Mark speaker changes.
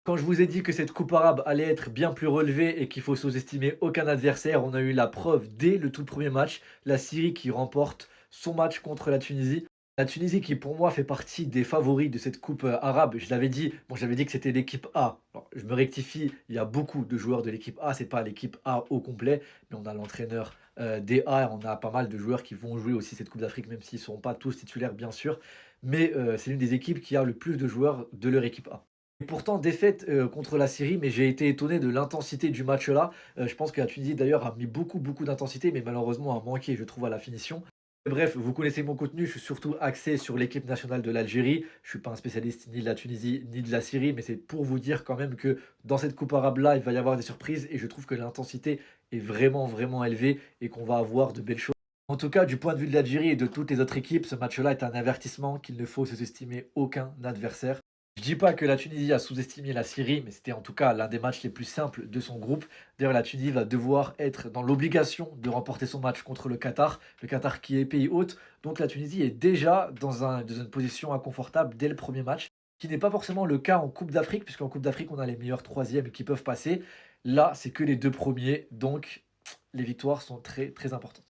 Speaker 1: Quand je vous ai dit que cette coupe arabe allait être bien plus relevée et qu'il faut sous-estimer aucun adversaire, on a eu la preuve dès le tout premier match. La Syrie qui remporte son match contre la Tunisie. La Tunisie qui pour moi fait partie des favoris de cette coupe arabe. Je l'avais dit, bon j'avais dit que c'était l'équipe A. Alors, je me rectifie, il y a beaucoup de joueurs de l'équipe A, c'est pas l'équipe A au complet, mais on a l'entraîneur des A, on a pas mal de joueurs qui vont jouer aussi cette Coupe d'Afrique, même s'ils ne seront pas tous titulaires bien sûr. Mais c'est l'une des équipes qui a le plus de joueurs de leur équipe A. Et pourtant défaite, contre la Syrie, mais j'ai été étonné de l'intensité du match là. Je pense que la Tunisie d'ailleurs a mis beaucoup, beaucoup d'intensité, mais malheureusement a manqué, je trouve, à la finition. Bref, vous connaissez mon contenu, je suis surtout axé sur l'équipe nationale de l'Algérie. Je suis pas un spécialiste ni de la Tunisie, ni de la Syrie, mais c'est pour vous dire quand même que dans cette coupe arabe là, il va y avoir des surprises et je trouve que l'intensité est vraiment, vraiment élevée et qu'on va avoir de belles choses. En tout cas, du point de vue de l'Algérie et de toutes les autres équipes, ce match-là est un avertissement qu'il ne faut sous-estimer aucun adversaire. Je dis pas que la Tunisie a sous-estimé la Syrie, mais c'était en tout cas l'un des matchs les plus simples de son groupe. D'ailleurs, la Tunisie va devoir être dans l'obligation de remporter son match contre le Qatar qui est pays hôte. Donc la Tunisie est déjà dans une position inconfortable dès le premier match, qui n'est pas forcément le cas en Coupe d'Afrique, puisqu'en Coupe d'Afrique, on a les meilleurs troisièmes qui peuvent passer. Là, c'est que les deux premiers, donc les victoires sont très, très importantes.